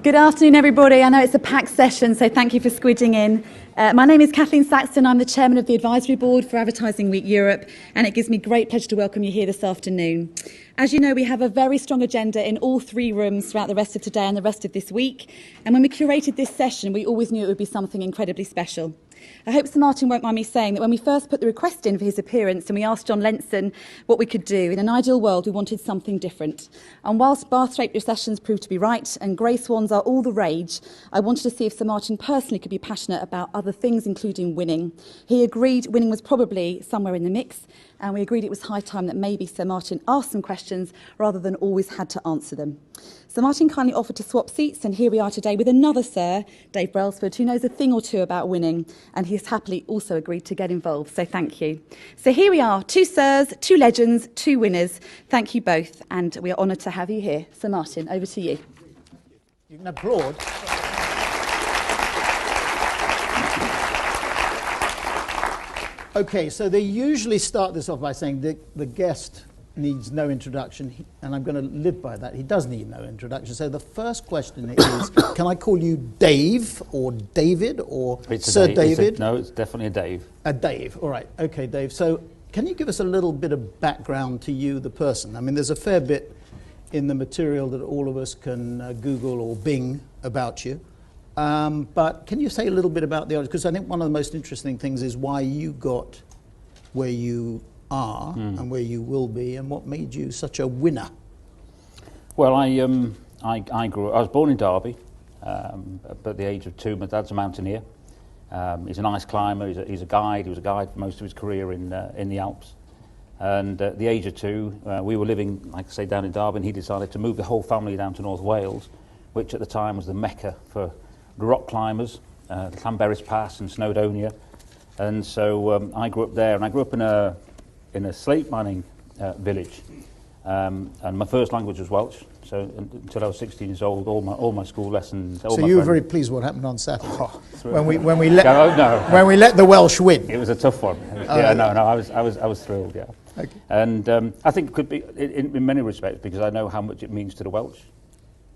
Good afternoon, everybody. I know it's a packed session, so thank you for squidging in. My name is Kathleen Saxton. I'm the chairman of the Advisory Board for Advertising Week Europe, and it gives me great pleasure to welcome you here this afternoon. As you know, we have a very strong agenda in all three rooms throughout the rest of today and the rest of this week. And when we curated this session, we always knew it would be something incredibly special. I hope Sir Martin won't mind me saying that when we first put the request in for his appearance and we asked John Lenson what we could do, in an ideal world we wanted something different. And whilst bath-shaped recessions proved to be right and grey swans are all the rage, I wanted to see if Sir Martin personally could be passionate about other things, including winning. He agreed winning was probably somewhere in the mix, and we agreed it was high time that maybe Sir Martin asked some questions rather than always had to answer them. Sir Martin kindly offered to swap seats, and here we are today with another Sir, Dave Brailsford, who knows a thing or two about winning, and he has happily also agreed to get involved, so thank you. So here we are, two Sirs, two legends, two winners. Thank you both, and we are honoured to have you here. Sir Martin, over to you. You can applaud. Okay, so they usually start this off by saying the guest needs no introduction, and I'm going to live by that. He does need no introduction. So the first question is, can I call you Dave or David or Sir David? No, it's definitely a Dave. A Dave, all right. Okay, Dave. So can you give us a little bit of background to you, the person? I mean, there's a fair bit in the material that all of us can Google or Bing about you. But can you say a little bit about the audience? Because I think one of the most interesting things is why you got where you are and where you will be, and what made you such a winner. Well, I was born in Derby, but at the age of 2, my dad's a mountaineer. He's an ice climber. He's a guide. He was a guide for most of his career in the Alps. And at the age of 2, we were living, like I say, down in Derby, and he decided to move the whole family down to North Wales, which at the time was the mecca for the rock climbers, the Llanberis Pass and Snowdonia. And so I grew up there, and I grew up in a slate mining village, and my first language was Welsh. So until I was 16 years old, all my school lessons. So you were very pleased what happened on Saturday when we let the Welsh win. It was a tough one. I was thrilled. Yeah, okay. And I think it could be in many respects because I know how much it means to the Welsh.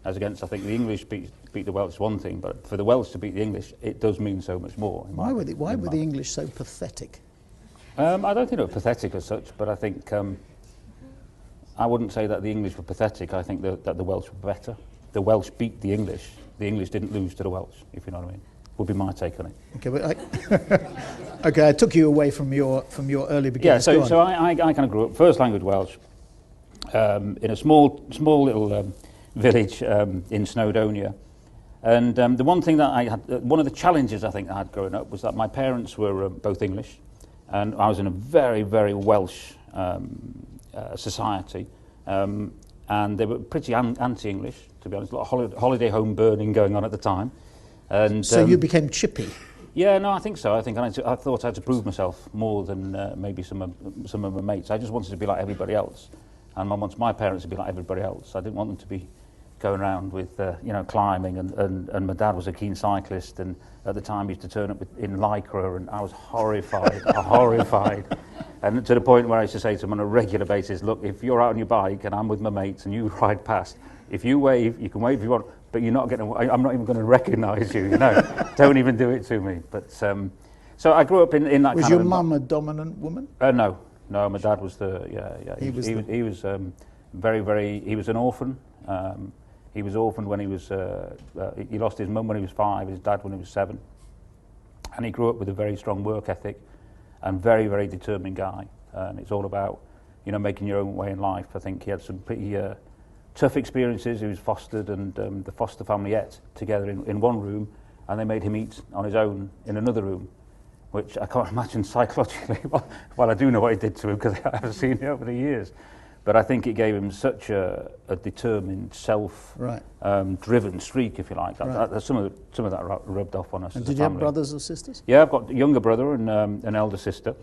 As against, I think the English beat the Welsh is one thing, but for the Welsh to beat the English, it does mean so much more. Why were the English so pathetic? I don't think they were pathetic as such, but I think I wouldn't say that the English were pathetic. I think that the Welsh were better. The Welsh beat the English. The English didn't lose to the Welsh, if you know what I mean. Would be my take on it. Okay, but okay, I took you away from your early beginnings. Yeah, so I kind of grew up first language Welsh in a small little village in Snowdonia. And the one thing that I had, one of the challenges I think I had growing up was that my parents were both English, and I was in a very, very Welsh society, and they were pretty anti-English, to be honest. A lot of holiday home burning going on at the time. And so you became chippy? Yeah, no, I think so. I thought I had to prove myself more than maybe some of my mates. I just wanted to be like everybody else, and I wanted my parents to be like everybody else. I didn't want them to be going around with climbing, and my dad was a keen cyclist, and at the time he used to turn up in Lycra, and I was horrified, horrified, and to the point where I used to say to him on a regular basis, look, if you're out on your bike and I'm with my mates and you ride past, if you wave, you can wave if you want, but you're not going to, I'm not even going to recognise you, don't even do it to me. But so I grew up in that kind of... Was your mum a dominant woman? No, my dad was he was very, very, he was an orphan. He was orphaned when he was, he lost his mum when he was 5, his dad when he was 7. And he grew up with a very strong work ethic and very, very determined guy. And it's all about, making your own way in life. I think he had some pretty tough experiences. He was fostered, and the foster family ate together in one room, and they made him eat on his own in another room, which I can't imagine psychologically. Well, I do know what it did to him because I've seen it over the years. But I think it gave him such a determined, self-driven streak, if you like. Some of that rubbed off on us. And did you have brothers or sisters? Yeah, I've got a younger brother and an elder sister.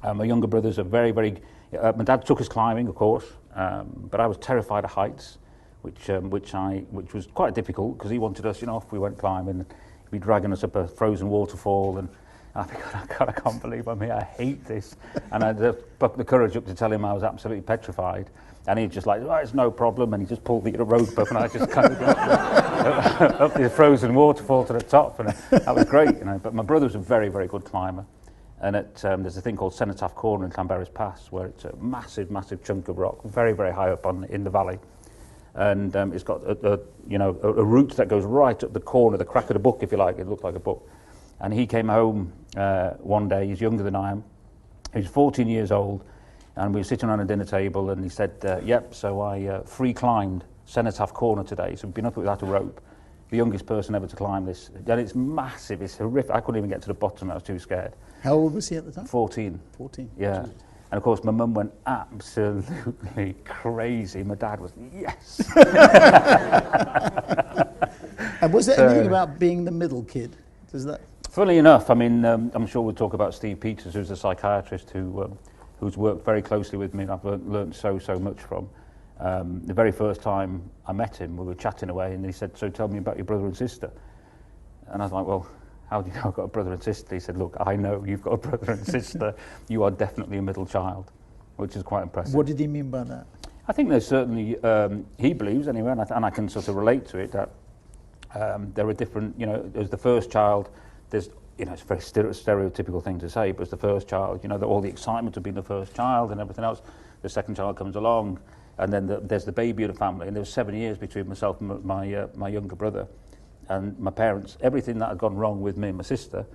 My younger brother's a very, very... my dad took us climbing, of course, but I was terrified of heights, which was quite difficult because he wanted us, if we went climbing, he'd be dragging us up a frozen waterfall, and I think, God, I can't believe I'm here. I hate this. And I just plucked the courage up to tell him I was absolutely petrified. And he'd just like, it's no problem. And he just pulled the rope up, and I just kind of got up the frozen waterfall to the top, and that was great, you know. But my brother was a very, very good climber, and there's a thing called Cenotaph Corner in Llanberis Pass, where it's a massive, massive chunk of rock, very, very high up in the valley, and it's got a route that goes right up the corner, the crack of the book, if you like. It looked like a book. And he came home one day. He's younger than I am. He's 14 years old, and we were sitting around a dinner table, and he said, "Yep, so I free climbed Cenotaph Corner today. So we've been up it without a rope. The youngest person ever to climb this. And it's massive. It's horrific. I couldn't even get to the bottom. I was too scared." How old was he at the time? 14. 14. Yeah. Jeez. And of course, my mum went absolutely crazy. My dad was, yes. And was there anything about being the middle kid? Does that? Funnily enough, I mean, I'm sure we'll talk about Steve Peters, who's a psychiatrist who's worked very closely with me, and I've learned so much from. The very first time I met him, we were chatting away, and he said, "So tell me about your brother and sister." And I was like, "Well, how do you know I've got a brother and sister?" He said, "Look, I know you've got a brother and sister. You are definitely a middle child," which is quite impressive. What did he mean by that? I think there's certainly, he believes anyway, and I can sort of relate to it, that there are different, you know, as the first child, there's, you know, it's a very stereotypical thing to say, but as the first child, you know, all the excitement of being the first child and everything else, the second child comes along, and then there's the baby of the family, and there was 7 years between myself and my younger brother. And my parents, everything that had gone wrong with me and my sister,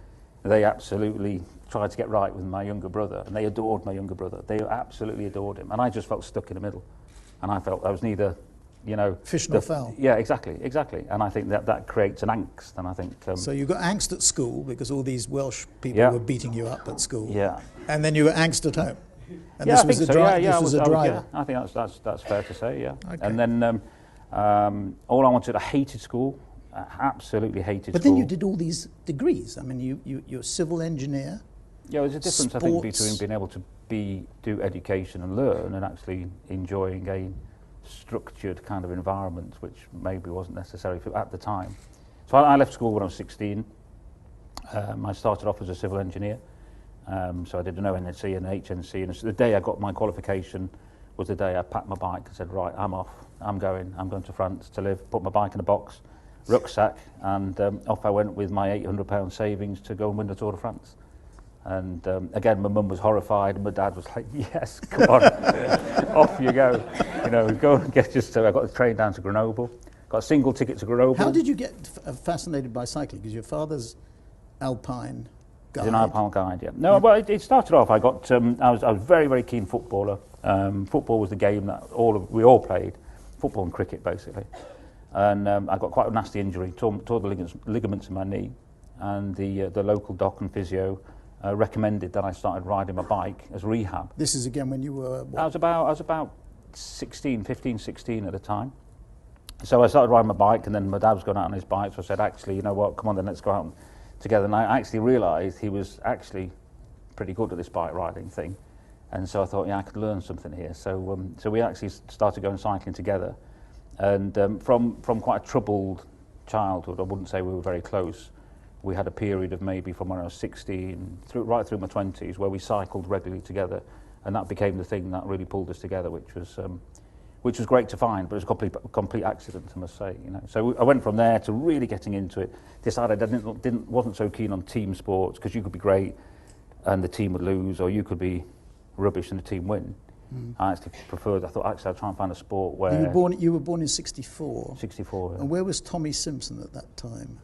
they absolutely tried to get right with my younger brother, and they adored my younger brother. They absolutely adored him, and I just felt stuck in the middle. And I felt I was neither, you know... Fish nor fowl. Yeah, exactly. And I think that creates an angst, and I think... so you got angst at school, because all these Welsh people were beating you up at school. Yeah. And then you were angst at home. And yeah, this I was think a so. this was a driver. I think that's fair to say, yeah. Okay. And then all I wanted, I hated school. I absolutely hated school. But then you did all these degrees. I mean, you're a civil engineer. Yeah, there's a difference, sports. I think, between being able to do education and learn and actually enjoying a structured kind of environment, which maybe wasn't necessary at the time. So I left school when I was 16. I started off as a civil engineer. So I did an ONC and an HNC, and the day I got my qualification was the day I packed my bike and said, right, I'm off, I'm going to France to live, put my bike in a box, rucksack, and off I went with my £800 savings to go and win the Tour de France. And again, my mum was horrified, and my dad was like, yes, come on, off you go. You know, go and get your... So I got the train down to Grenoble, got a single ticket to Grenoble. How did you get fascinated by cycling? Because your father's alpine guide. He's an alpine guide, yeah. No, well, it started off, I was a very, very keen footballer. Football was the game that we all played, football and cricket, basically. And I got quite a nasty injury, tore the ligaments in my knee, and the local doc and physio recommended that I started riding my bike as rehab. This is again when you were what? I was about 15, 16 at the time. So I started riding my bike, and then my dad was going out on his bike, so I said, actually, you know what, come on then, let's go out together. And I actually realised he was actually pretty good at this bike riding thing. And so I thought, yeah, I could learn something here. So so we actually started going cycling together. And from quite a troubled childhood, I wouldn't say we were very close. We had a period of maybe from when I was 16 right through my 20s where we cycled regularly together, and that became the thing that really pulled us together, which was great to find, but it was a complete accident, I must say. You know, so I went from there to really getting into it. Decided I wasn't so keen on team sports, because you could be great and the team would lose, or you could be rubbish and the team win. I actually preferred. I thought actually I'd try and find a sport where you were born in 64. 64. And where was Tommy Simpson at that time?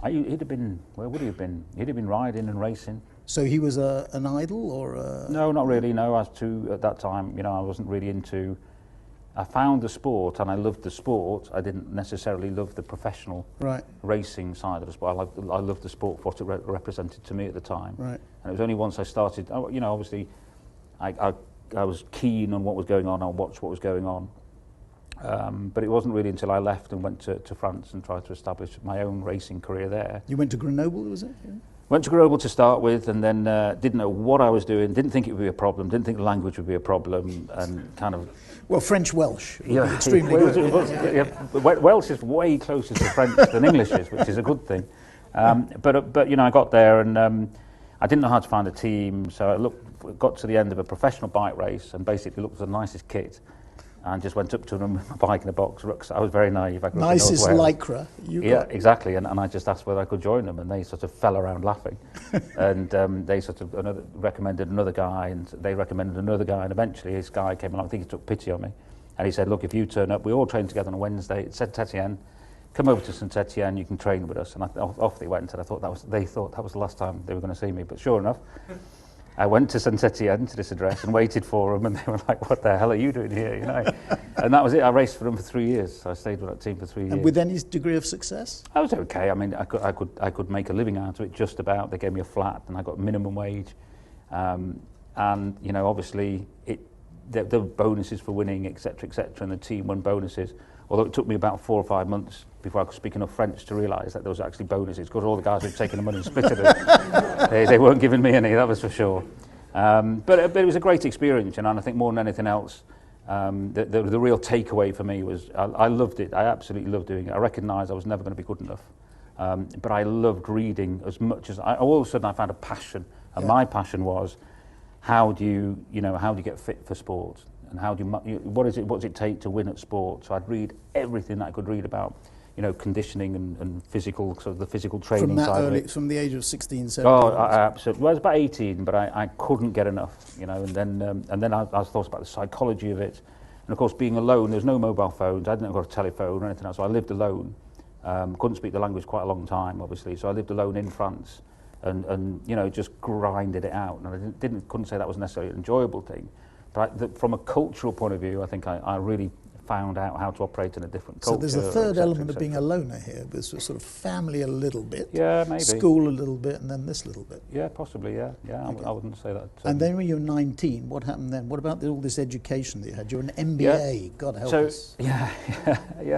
He'd have been. Where would he have been? He'd have been riding and racing. So he was an idol, or a... No, not really. No, at that time, you know, I wasn't really into. I found the sport and I loved the sport. I didn't necessarily love the professional racing side of the sport. I loved the sport for what it represented to me at the time. Right. And it was only once I started. You know, obviously, I was keen on what was going on. I watched what was going on. But it wasn't really until I left and went to France and tried to establish my own racing career there. You went to Grenoble, was it? Yeah. Went to Grenoble to start with, and then didn't know what I was doing, didn't think it would be a problem, didn't think the language would be a problem, and kind of... Well, French-Welsh, yeah, extremely good. Welsh is way closer to French than English is, which is a good thing. But you know, I got there, and I didn't know how to find a team, so I got to the end of a professional bike race and basically looked for the nicest kit. and just went up to them with my bike in a box, rucksack. I was very naive. I Nicest lycra you got. Yeah, exactly. And I just asked whether I could join them, and they sort of fell around laughing. And they sort of recommended another guy, and they recommended another guy, and eventually this guy came along. I think he took pity on me, and he said, "Look, if you turn up, we all train together on a Wednesday at Saint Etienne. Come over to Saint Etienne, you can train with us." And off they went, and they thought that was the last time they were going to see me. But sure enough, I went to Saint Etienne, to this address, and waited for them, and they were like, "What the hell are you doing here?" You know. And that was it. I raced for them for 3 years. So I stayed with that team for 3 years. And with any degree of success? I was okay. I mean, I could make a living out of it, just about. They gave me a flat, and I got minimum wage. And you know, obviously, there were bonuses for winning, etc., and the team won bonuses. Although it took me about 4 or 5 months before I could speak enough French to realise that there was actually bonuses, because all the guys had taken the money and split it. They weren't giving me any, that was for sure. But it was a great experience, and I think more than anything else, the real takeaway for me was I loved it. I absolutely loved doing it. I recognised I was never going to be good enough, but I loved reading as much as all of a sudden I found a passion, and my passion was how do you get fit for sport, and what does it take to win at sport? So I'd read everything that I could read about, you know, conditioning and physical, sort of the physical training from that side early, of it. From the age of 16, 17? Oh, I absolutely. Well, I was about 18, but I couldn't get enough, you know. And then I thought about the psychology of it, and of course, being alone, there's no mobile phones. I didn't have a telephone or anything else, so I lived alone. Couldn't speak the language quite a long time, obviously, so I lived alone in France, and you know, just grinded it out. And I couldn't say that was necessarily an enjoyable thing. But from a cultural point of view, I think I really found out how to operate in a different culture. So there's a third element of being a loner here. There's a sort of family a little bit, yeah, maybe school a little bit, and then this little bit. Yeah, possibly, yeah. Okay. I wouldn't say that. And then when you were 19, what happened then? What about all this education that you had? You're an MBA, God help us. Yeah.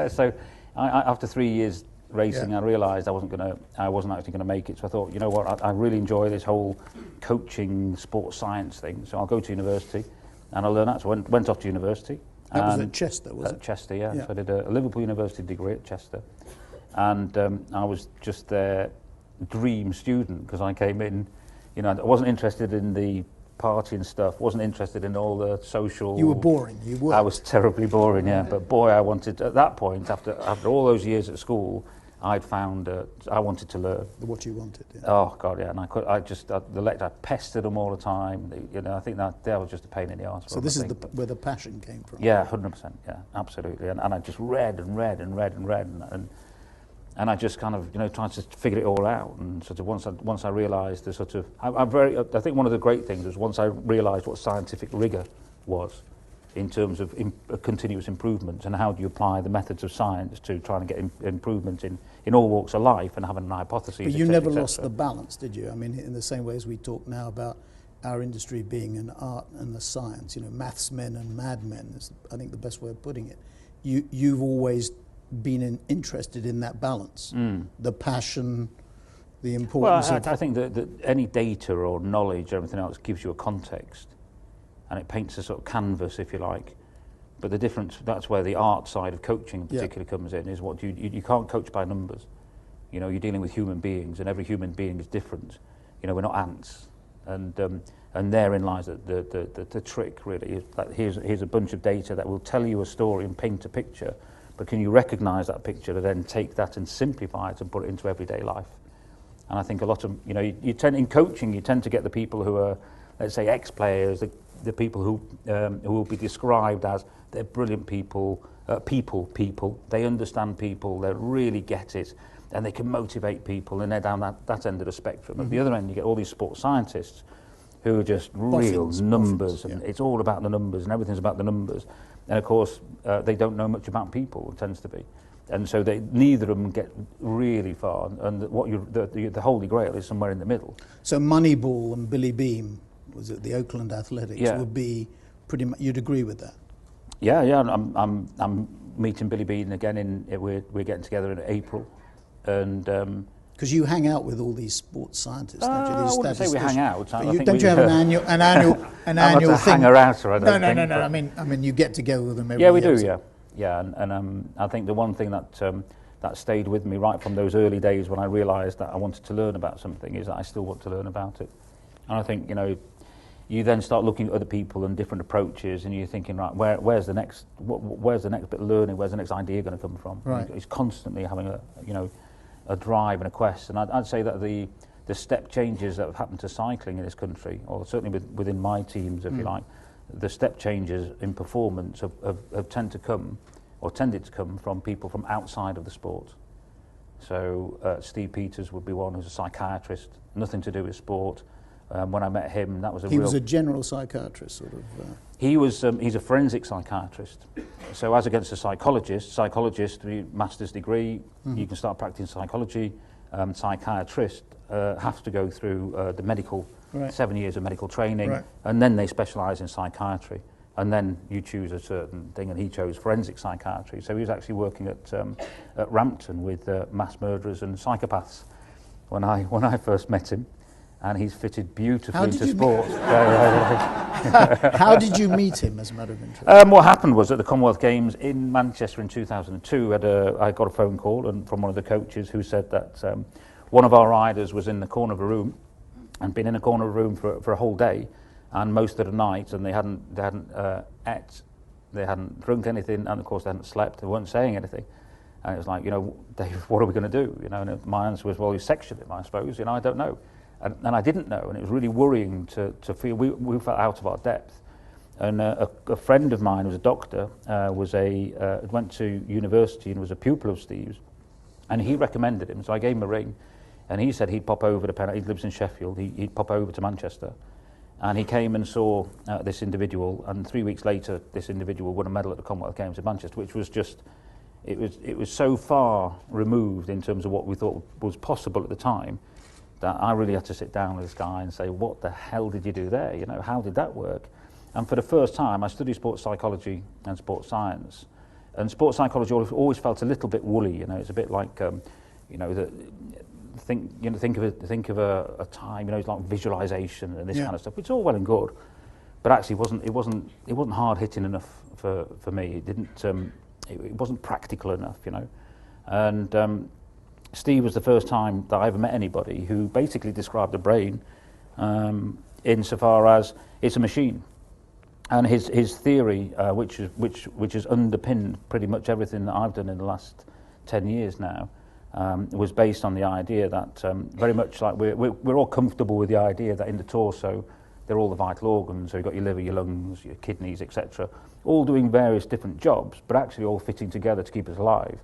So after 3 years racing, I realised I wasn't actually going to make it. So I thought, you know what, I really enjoy this whole coaching, sports science thing. So I'll go to university and I'll learn that. So I went off to university. That was at Chester, was it? At Chester, yeah. So I did a Liverpool University degree at Chester. And I was just their dream student, because I came in, you know, I wasn't interested in the party and stuff, wasn't interested in all the social... You were boring, you were. I was terribly boring, yeah. But boy, I wanted, at that point, after all those years at school, I'd found I wanted to learn. What you wanted, yeah. Oh, God, yeah. And the lecturer, I pestered them all the time. You know, I think that was just a pain in the arse. So this is where the passion came from? Yeah, 100%, yeah, absolutely. And I just read, and I just kind of, you know, tried to figure it all out. And sort of once I realised the sort of, I think one of the great things was once I realised what scientific rigour was in terms of continuous improvement, and how do you apply the methods of science to trying to get improvement in all walks of life, and having an hypothesis. But you never lost the balance, did you? I mean, in the same way as we talk now about our industry being an art and a science, you know, maths men and madmen is, I think, the best way of putting it. You've always been interested in that balance, the passion, the importance. Well, I think that any data or knowledge or everything else gives you a context, and it paints a sort of canvas, if you like. But the difference, that's where the art side of coaching in particular comes in, is what you can't coach by numbers. You know, you're dealing with human beings, and every human being is different. You know, we're not ants. And therein lies the trick, really, is that here's a bunch of data that will tell you a story and paint a picture, but can you recognise that picture and then take that and simplify it and put it into everyday life? And I think a lot of, you know, in coaching, you tend to get the people who are, let's say, ex-players, the people who will be described as they're brilliant people, they understand people, they really get it, and they can motivate people, and they're down that end of the spectrum. At the other end, you get all these sports scientists who are just real numbers, and it's all about the numbers, and everything's about the numbers. And of course, they don't know much about people, it tends to be. And so neither of them get really far, and the holy grail is somewhere in the middle. So Moneyball and Billy Beam, was it the Oakland Athletics, would be pretty much, you'd agree with that? Yeah, I'm meeting Billy Bean again we're getting together in April, and because you hang out with all these sports scientists, don't you? I wouldn't say we hang out. Don't you have an annual annual thing? Hanger-outer, I don't think. No. I mean, you get together with them every year. Yeah, we do. Yeah. And I think the one thing that stayed with me right from those early days when I realised that I wanted to learn about something is that I still want to learn about it. And I think, you know, you then start looking at other people and different approaches, and you're thinking, right, where's the next bit of learning? Where's the next idea going to come from? Right. It's constantly having a drive and a quest. And I'd say that the step changes that have happened to cycling in this country, or certainly within my teams, if you like, the step changes in performance have tended to come from people from outside of the sport. So Steve Peters would be one who's a psychiatrist, nothing to do with sport. When I met him, that was He was a general psychiatrist, sort of. He's a forensic psychiatrist. So as against a psychologist, master's degree, you can start practicing psychology. Psychiatrist have to go through the medical, 7 years of medical training, and then they specialise in psychiatry. And then you choose a certain thing, and he chose forensic psychiatry. So he was actually working at Rampton with mass murderers and psychopaths when I first met him. And he's fitted beautifully into sport. How did you meet him, as a matter of interest? What happened was at the Commonwealth Games in Manchester in 2002, I got a phone call from one of the coaches who said that one of our riders was in the corner of a room and been in a corner of a room for a whole day, and most of the night, and they hadn't ate, they hadn't drunk anything, and of course they hadn't slept, they weren't saying anything. And it was like, Dave, what are we going to do? And my answer was, well, you sectioned him, I suppose. I don't know. And I didn't know, and it was really worrying to feel we felt out of our depth. And a friend of mine who was a doctor went to university and was a pupil of Steve's, and he recommended him. So I gave him a ring, and he said he'd pop over to He lives in Sheffield. He'd pop over to Manchester, and he came and saw this individual. And 3 weeks later, this individual won a medal at the Commonwealth Games in Manchester, which was just it was so far removed in terms of what we thought was possible at the time, that I really had to sit down with this guy and say, what the hell did you do there? How did that work? And for the first time, I studied sports psychology and sports science. And sports psychology always felt a little bit woolly. It's a bit like, think of a time. It's like visualization and this kind of stuff. It's all well and good, but actually, it wasn't hard hitting enough for me. It didn't. It wasn't practical enough. And Steve was the first time that I ever met anybody who basically described the brain insofar as it's a machine. And his theory, which has underpinned pretty much everything that I've done in the last 10 years now, was based on the idea that very much like we're all comfortable with the idea that in the torso they're all the vital organs. So you've got your liver, your lungs, your kidneys, etc., all doing various different jobs, but actually all fitting together to keep us alive.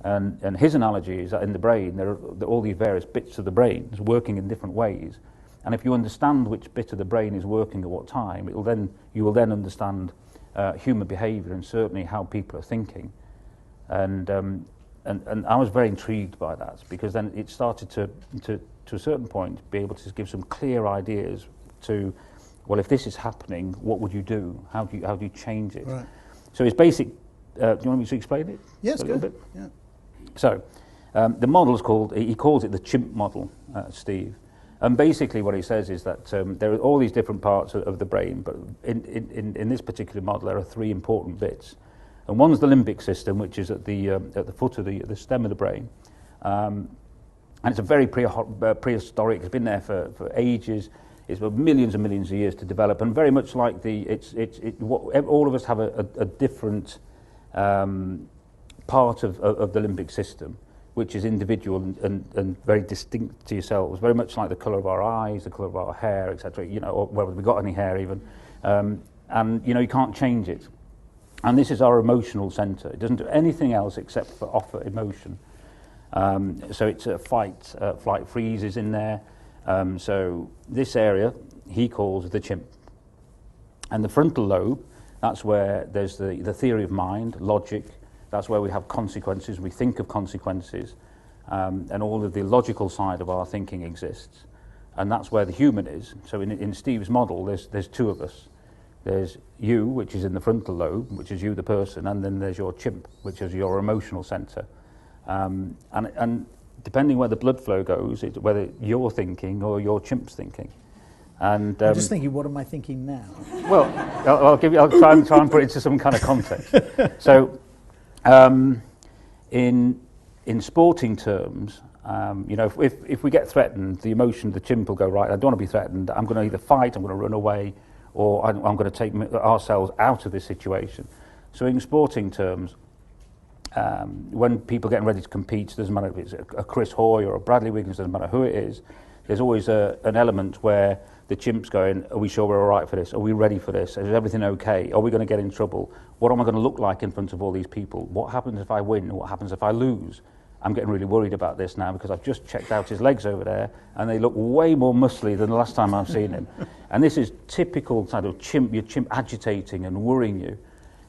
And his analogy is that in the brain, there are all these various bits of the brain working in different ways. And if you understand which bit of the brain is working at what time, you will then understand human behaviour and certainly how people are thinking. And I was very intrigued by that, because then it started to a certain point be able to give some clear ideas to, well, if this is happening, what would you do? How do you change it? Right. So his basic. Do you want me to explain it? Yes, a little good. bit? Yeah. So, the model is he calls it the chimp model, Steve. And basically what he says is that there are all these different parts of the brain, but in this particular model there are three important bits. And one's the limbic system, which is at the foot of the stem of the brain. And it's a very prehistoric, it's been there for ages. It's been millions and millions of years to develop, and very much like all of us have a different part of the limbic system, which is individual and very distinct to yourselves, very much like the colour of our eyes, the colour of our hair, etc., or whether we've got any hair even. And you can't change it. And this is our emotional centre. It doesn't do anything else except for offer emotion. So it's a fight, flight, freeze is in there. So this area he calls the chimp. And the frontal lobe, that's where there's the theory of mind, logic. That's where we have consequences, we think of consequences, and all of the logical side of our thinking exists. And that's where the human is. So in Steve's model, there's two of us. There's you, which is in the frontal lobe, which is you, the person, and then there's your chimp, which is your emotional centre. And depending where the blood flow goes, it's whether you're thinking or your chimp's thinking. And I'm just thinking, what am I thinking now? Well, I'll try and put it into some kind of context. So, in in sporting terms, you know, if we get threatened, the emotion, the chimp will go, right, I don't want to be threatened, I'm going to either fight, I'm going to run away, or I'm going to take ourselves out of this situation. So in sporting terms, when people are getting ready to compete, doesn't matter if it's a Chris Hoy or a Bradley Wiggins, doesn't matter who it is, there's always an element where the chimp's going, are we sure we're all right for this? Are we ready for this? Is everything okay? Are we going to get in trouble? What am I going to look like in front of all these people? What happens if I win? What happens if I lose? I'm getting really worried about this now because I've just checked out his legs over there and they look way more muscly than the last time I've seen him. And this is typical kind of chimp, your chimp agitating and worrying you.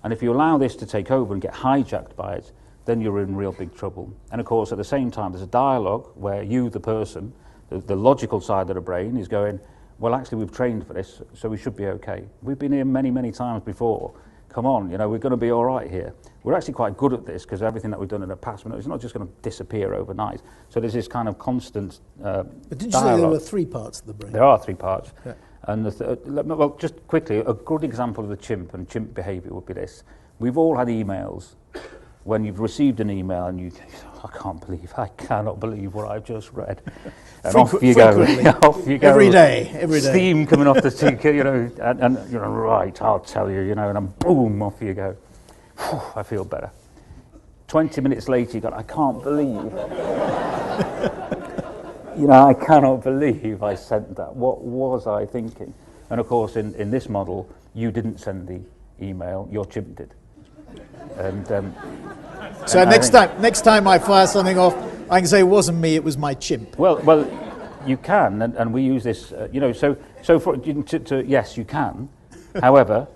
And if you allow this to take over and get hijacked by it, then you're in real big trouble. And of course, at the same time, there's a dialogue where you, the person, the logical side of the brain is going, well, actually, we've trained for this, so we should be okay. We've been here many, many times before. Come on, you know, we're going to be all right here. We're actually quite good at this because everything that we've done in the past, it's not just going to disappear overnight. So there's this kind of constant But did you dialogue. say there were 3 parts of the brain? There are 3 parts. Yeah. And well, just quickly, a good example of the chimp and chimp behaviour would be this. We've all had emails when you've received an email and you think, I cannot believe what I've just read. And off you go. Off you go. Every day. Steam coming off the ticket, you know, and you know, right, I'll tell you, you know, and then boom, off you go. Whew, I feel better. 20 minutes later, you go, I can't believe. You know, I cannot believe I sent that. What was I thinking? And of course, in this model, you didn't send the email, your chimp did. And so next time I fire something off, I can say it wasn't me, it was my chimp. Well, you can, and we use this, you know. So for yes, you can. However,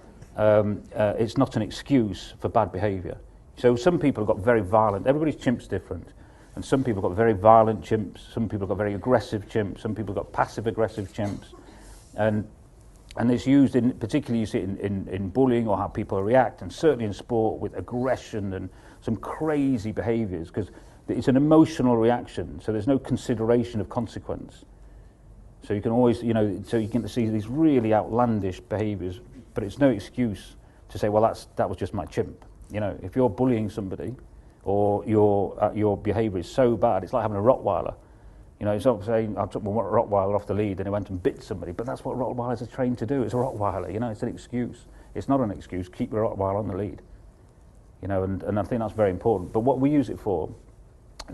it's not an excuse for bad behaviour. So some people have got very violent. Everybody's chimp's different, and some people have got very violent chimps. Some people have got very aggressive chimps. Some people have got passive aggressive chimps, and it's used in, particularly you see it in bullying or how people react, and certainly in sport with aggression and some crazy behaviours, because it's an emotional reaction, so there's no consideration of consequence. So you can always, you know, so you can see these really outlandish behaviours, but it's no excuse to say, well, that was just my chimp. You know, if you're bullying somebody or your behaviour is so bad, it's like having a Rottweiler. You know, it's not saying I took my Rottweiler off the lead and it went and bit somebody, but that's what Rottweilers are trained to do. It's a Rottweiler, you know, it's an excuse. It's not an excuse. Keep your Rottweiler on the lead. You know, and I think that's very important. But what we use it for,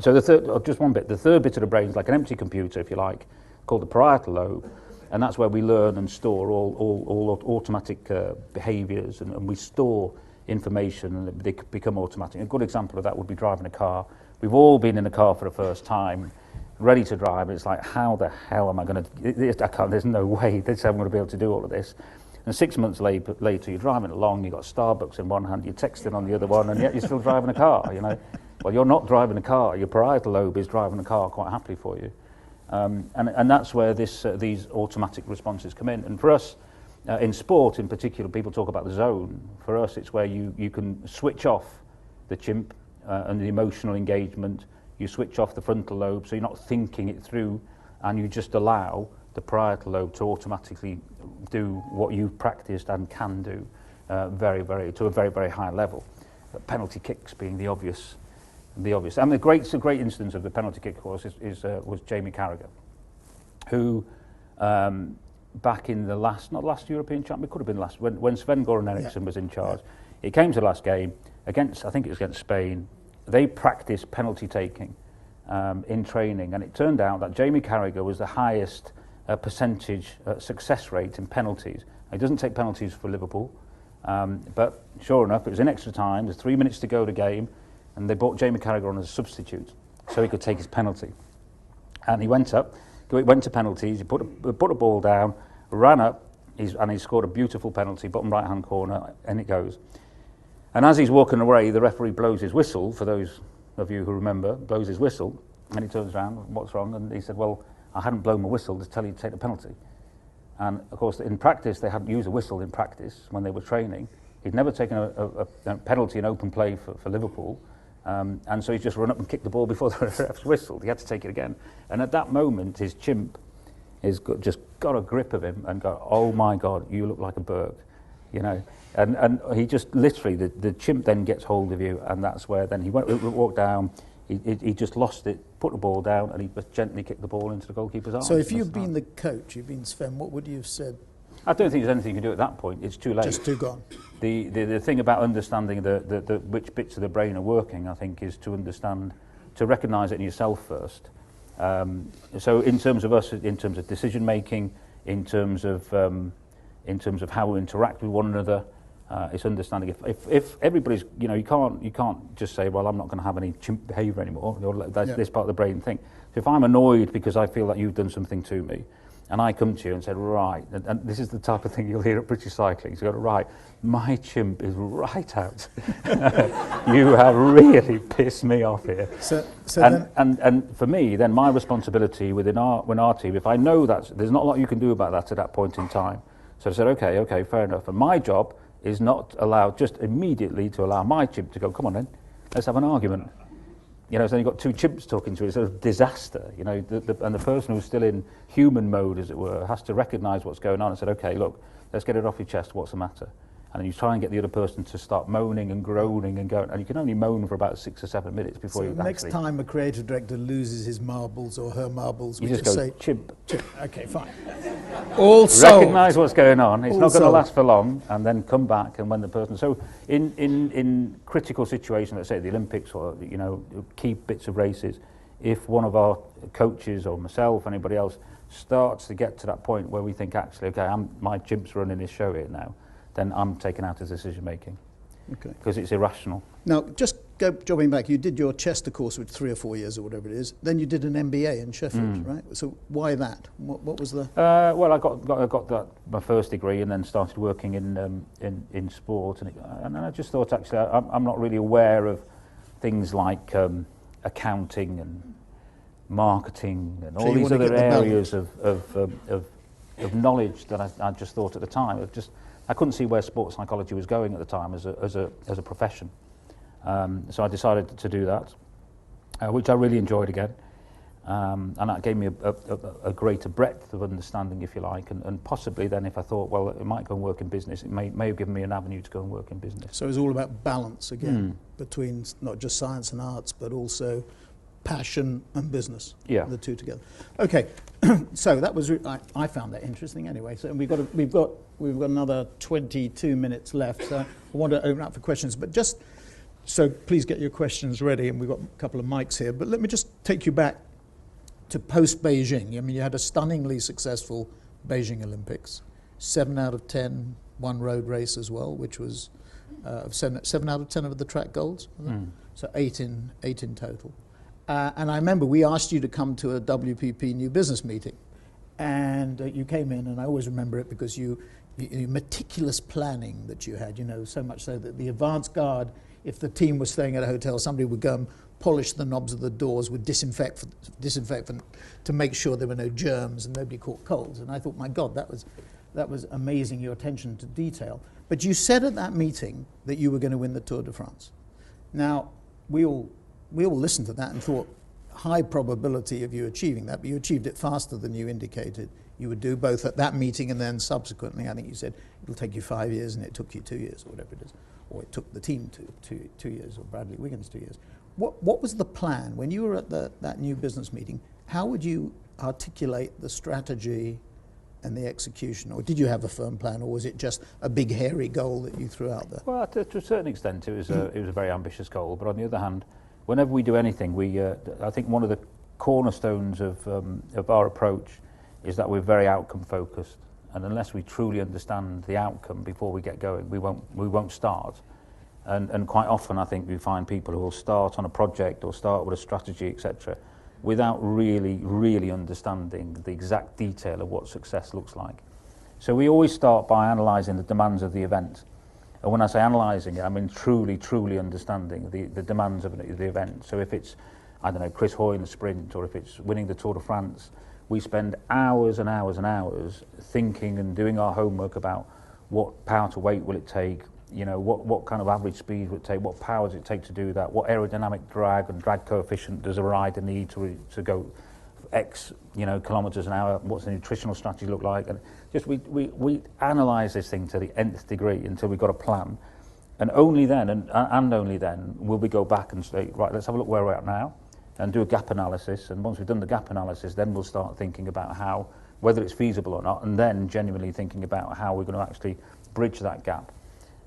so the third, just one bit, the third bit of the brain is like an empty computer, if you like, called the parietal lobe, and that's where we learn and store all automatic behaviours, and we store information and they become automatic. A good example of that would be driving a car. We've all been in a car for the first time, ready to drive, and it's like, how the hell am I going to, I can't, there's no way I'm going to be able to do all of this. And 6 months later, you're driving along, you've got Starbucks in one hand, you're texting on the other one, and yet you're still driving a car, you know. Well, you're not driving a car, your parietal lobe is driving a car quite happily for you. And that's where these automatic responses come in. And for us, in sport in particular, people talk about the zone. For us, it's where you can switch off the chimp and the emotional engagement. You switch off the frontal lobe, so you're not thinking it through, and you just allow the parietal lobe to automatically do what you've practiced and can do to a very, very high level. Penalty kicks being the obvious. And the great instance of the penalty kick, of course, was Jamie Carragher, who back in the not last European Championship, it could have been last, when Sven-Goran Eriksson was in charge. It came to the last game against, I think it was against Spain. They practiced penalty taking in training, and it turned out that Jamie Carragher was the highest percentage success rate in penalties. He doesn't take penalties for Liverpool, but sure enough, it was in extra time. There's 3 minutes to go to game, and they brought Jamie Carragher on as a substitute so he could take his penalty. And he went to penalties. He put a ball down, ran up, and he scored a beautiful penalty, bottom right-hand corner, and it goes. And as he's walking away, the referee blows his whistle, for those of you who remember, blows his whistle, and he turns around, what's wrong? And he said, well, I hadn't blown my whistle to tell you to take the penalty. And of course, in practice, they hadn't used a whistle in practice when they were training. He'd never taken a penalty in open play for Liverpool, and so he's just run up and kicked the ball before the ref's whistled. He had to take it again. And at that moment, his chimp just got a grip of him and go, oh my God, you look like a Berg, you know. And he just literally, the chimp then gets hold of you, and that's where then he walked down, He just lost it, put the ball down, and he gently kicked the ball into the goalkeeper's arms. So if you'd been the coach, you'd been Sven, what would you have said? I don't think there's anything you can do at that point. It's too late. Just too gone. The thing about understanding the which bits of the brain are working, I think, is to understand, to recognise it in yourself first. So in terms of us, in terms of decision making, in terms of how we interact with one another, it's understanding if everybody's, you know, you can't just say, well, I'm not going to have any chimp behaviour anymore. That's this part of the brain thing. So if I'm annoyed because I feel that you've done something to me, and I come to you and said, right, and this is the type of thing you'll hear at British Cycling. So you go, right, my chimp is right out. You have really pissed me off here. And for me, then my responsibility within our team, if I know that there's not a lot you can do about that at that point in time. So I said, okay, fair enough. And my job is not just immediately to allow my chimp to go, come on then, let's have an argument. You know, so you've got two chimps talking to you, it's a sort of disaster, you know, and the person who's still in human mode, as it were, has to recognise what's going on and said, okay, look, let's get it off your chest, what's the matter? And then you try and get the other person to start moaning and groaning and going, and you can only moan for about 6 or 7 minutes before you next time a creative director loses his marbles or her marbles, you just go, say, chimp. Okay, fine. All solved. Recognise what's going on, it's not going to last for long, and then come back, and when the person... So in critical situations, let's say the Olympics or, you know, key bits of races, if one of our coaches or myself, anybody else, starts to get to that point where we think, actually, okay, my chimp's running this show here now, then I'm taken out of decision making. Okay. Because it's irrational. Now, just jobbing back, you did your Chester course with 3 or 4 years or whatever it is. Then you did an MBA in Sheffield, right? So why that? What was the? Well, I got that my first degree and then started working in sport, and I just thought actually I'm not really aware of things like accounting and marketing and all these other areas of knowledge that I just thought at the time. I couldn't see where sports psychology was going at the time as a profession. So I decided to do that, which I really enjoyed again. And that gave me a greater breadth of understanding, if you like, and possibly then if I thought, well, it might go and work in business, it may have given me an avenue to go and work in business. So it's all about balance again, between not just science and arts, but also passion and business, the two together. Okay, so that was I found that interesting anyway. So we've got another 22 minutes left. So I want to open up for questions, but just so please get your questions ready, and we've got a couple of mics here. But let me just take you back to post Beijing. I mean, you had a stunningly successful Beijing Olympics, 7 out of 10, one road race as well, which was 7 out of 10 of the track golds, so 8 in total. And I remember we asked you to come to a WPP new business meeting, and you came in, and I always remember it because you meticulous planning that you had, you know, so much so that the advance guard, if the team was staying at a hotel, somebody would go and polish the knobs of the doors with disinfectant to make sure there were no germs and nobody caught colds. And I thought, my God, that was amazing, your attention to detail. But you said at that meeting that you were going to win the Tour de France. Now, we all listened to that and thought, high probability of you achieving that, but you achieved it faster than you indicated you would do, both at that meeting and then subsequently. I think you said it'll take you 5 years and it took you 2 years or whatever it is, or it took the team 2 years, or Bradley Wiggins 2 years. What was the plan when you were at that new business meeting? How would you articulate the strategy and the execution, or did you have a firm plan, or was it just a big hairy goal that you threw out there? Well, to a certain extent, it was a very ambitious goal. But on the other hand, whenever we do anything, I think one of the cornerstones of our approach is that we're very outcome focused, and unless we truly understand the outcome before we get going, we won't start. And quite often, I think we find people who will start on a project or start with a strategy, etc., without really understanding the exact detail of what success looks like. So we always start by analysing the demands of the event. And when I say analysing it, I mean truly understanding the demands of the event. So if it's, I don't know, Chris Hoy in the sprint, or if it's winning the Tour de France, we spend hours and hours and hours thinking and doing our homework about what power to weight will it take, you know, what kind of average speed would it take, what power does it take to do that, what aerodynamic drag and drag coefficient does a rider need to go X, you know, kilometres an hour, what's the nutritional strategy look like, and just we analyse this thing to the nth degree until we've got a plan, And only then, and only then, will we go back and say, right, let's have a look where we're at now and do a gap analysis. And once we've done the gap analysis, then we'll start thinking about how, whether it's feasible or not, and then genuinely thinking about how we're going to actually bridge that gap.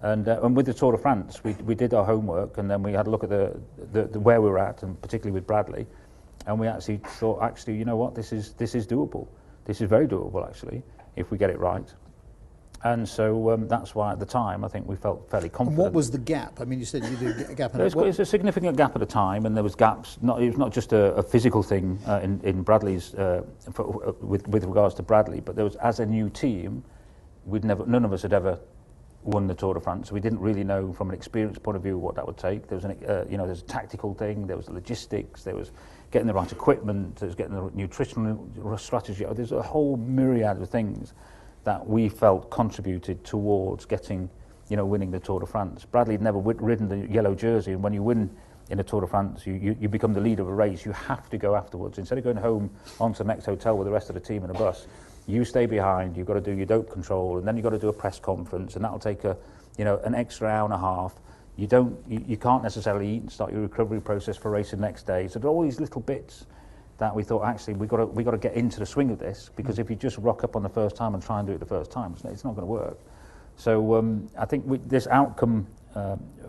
And with the Tour de France, we did our homework, and then we had a look at the where we were at, and particularly with Bradley, and we actually thought, actually, you know what, this is doable. This is very doable, actually, if we get it right. And so that's why at the time I think we felt fairly confident. And what was the gap? I mean, you said you did a gap. It's a significant gap at the time, and there was gaps. It was not just a physical thing in Bradley's with regards to Bradley, but there was, as a new team, none of us had ever won the Tour de France. So we didn't really know from an experience point of view what that would take. There was there's a tactical thing, there was logistics, there was getting the right equipment, there was getting the nutritional strategy. There's a whole myriad of things that we felt contributed towards getting, winning the Tour de France. Bradley had never ridden the yellow jersey, and when you win in a Tour de France, you become the leader of a race. You have to go afterwards. Instead of going home onto the next hotel with the rest of the team in a bus, you stay behind. You've got to do your dope control, and then you've got to do a press conference, and that'll take an extra hour and a half. You can't necessarily eat and start your recovery process for racing the next day. So there are all these little bits that we thought, actually, we got to get into the swing of this, because if you just rock up on the first time and try and do it the first time, it's not going to work. So I think this outcome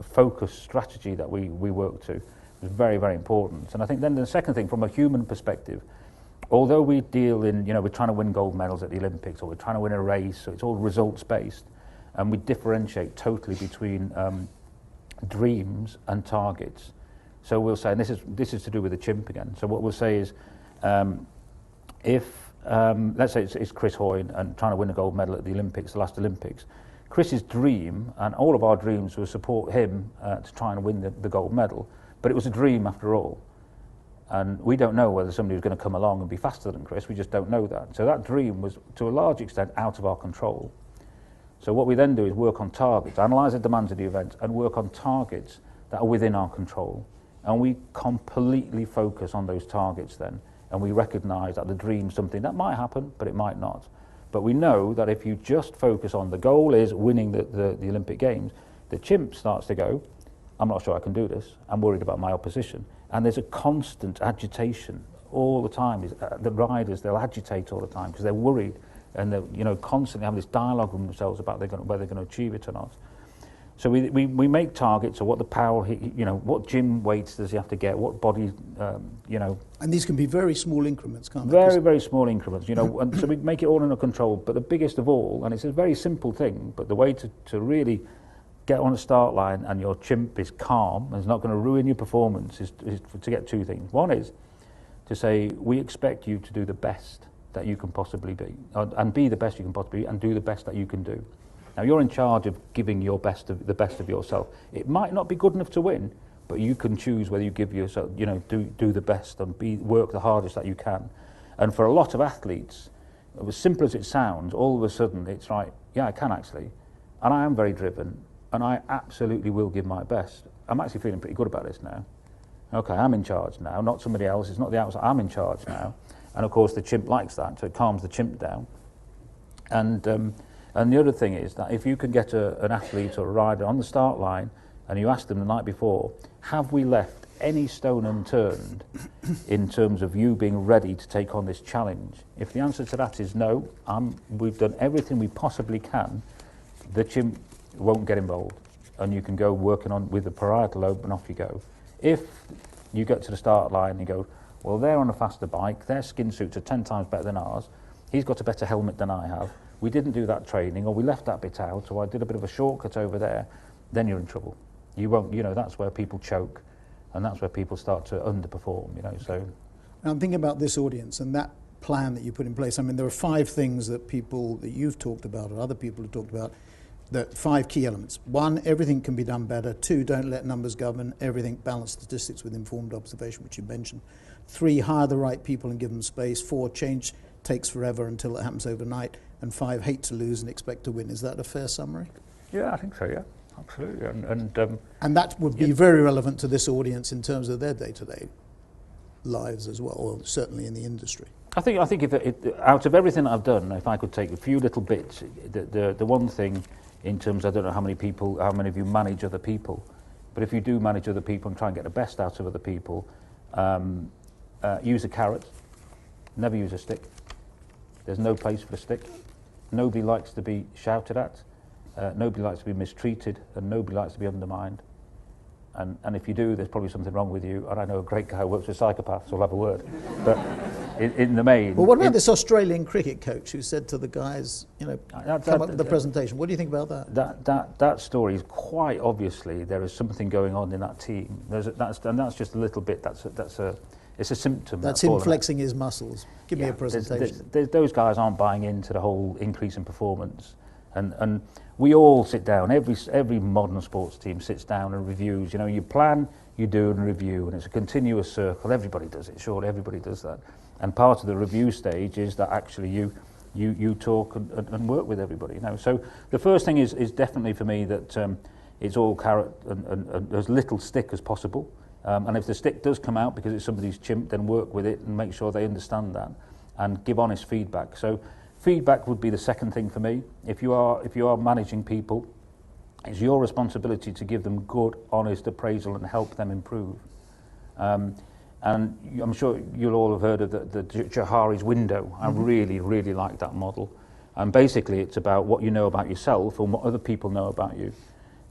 focused strategy that we worked to was very, very important. And I think then the second thing, from a human perspective, although we deal in, we're trying to win gold medals at the Olympics, or we're trying to win a race, so it's all results based, and we differentiate totally between dreams and targets. So we'll say, and this is to do with the chimp again. So what we'll say is, if let's say it's Chris Hoyne and trying to win a gold medal at the Olympics, the last Olympics, Chris's dream, and all of our dreams, was support him to try and win the gold medal. But it was a dream after all, and we don't know whether somebody was going to come along and be faster than Chris. We just don't know that. So that dream was, to a large extent, out of our control. So what we then do is work on targets, analyse the demands of the event, and work on targets that are within our control. And we completely focus on those targets then, and we recognise that the dream's something that might happen, but it might not. But we know that if you just focus on the goal is winning the Olympic Games, the chimp starts to go, I'm not sure I can do this, I'm worried about my opposition. And there's a constant agitation all the time. The riders, they'll agitate all the time because they're worried, and they're constantly having this dialogue with themselves about whether they're going to achieve it or not. So we make targets of what the power, what gym weights does he have to get, what body, And these can be very small increments, can't they? Very, very small increments, and so we make it all under control. But the biggest of all, and it's a very simple thing, but the way to really get on the start line and your chimp is calm and is not going to ruin your performance is to get two things. One is to say, we expect you to do the best that you can possibly be, and be the best you can possibly be, and do the best that you can do. Now, you're in charge of giving the best of yourself. It might not be good enough to win, but you can choose whether you give yourself, do the best and work the hardest that you can. And for a lot of athletes, as simple as it sounds, all of a sudden it's like, yeah, I can actually, and I am very driven, and I absolutely will give my best. I'm actually feeling pretty good about this now. Okay, I'm in charge now, not somebody else. It's not the outside. I'm in charge now, and of course the chimp likes that, so it calms the chimp down. And the other thing is that if you can get an athlete or a rider on the start line and you ask them the night before, have we left any stone unturned in terms of you being ready to take on this challenge? If the answer to that is no, we've done everything we possibly can, the chimp won't get involved, and you can go working on with the parietal lobe and off you go. If you get to the start line and you go, well, they're on a faster bike, their skin suits are 10 times better than ours, he's got a better helmet than I have, we didn't do that training, or we left that bit out, or I did a bit of a shortcut over there, then you're in trouble. You won't, that's where people choke, and that's where people start to underperform, so. Now I'm thinking about this audience and that plan that you put in place. I mean, there are 5 things that you've talked about, or other people have talked about, that 5 key elements. 1, everything can be done better. 2, don't let numbers govern everything, balance statistics with informed observation, which you mentioned. 3, hire the right people and give them space. 4, change takes forever until it happens overnight. And 5, hate to lose and expect to win. Is that a fair summary? Yeah, I think so, yeah, absolutely. And that would be very relevant to this audience in terms of their day-to-day lives as well, or certainly in the industry. I think if out of everything that I've done, if I could take a few little bits, the one thing in terms, I don't know how many of you manage other people, but if you do manage other people and try and get the best out of other people, use a carrot, never use a stick. There's no place for a stick. Nobody likes to be shouted at, nobody likes to be mistreated, and nobody likes to be undermined. And if you do, there's probably something wrong with you. And I know a great guy who works with psychopaths, so we'll have a word. But in the main... Well, what about this Australian cricket coach who said to the guys, you know, come up with the presentation? What do you think about that? That story is quite obviously, there is something going on in that team. That's just a little bit, it's a symptom. That's him flexing his muscles. Give me a presentation. Those guys aren't buying into the whole increase in performance. And we all sit down, every modern sports team sits down and reviews. You know, you plan, you do and review, and it's a continuous circle. Everybody does it, surely everybody does that. And part of the review stage is that actually you talk and work with everybody. You know, so the first thing is definitely for me that it's all carrot and as little stick as possible. And if the stick does come out because it's somebody's chimp, then work with it and make sure they understand that and give honest feedback. So feedback would be the second thing for me. If you are managing people, it's your responsibility to give them good, honest appraisal and help them improve. And I'm sure you'll all have heard of the Johari's window. I really, really like that model. And basically, it's about what you know about yourself and what other people know about you.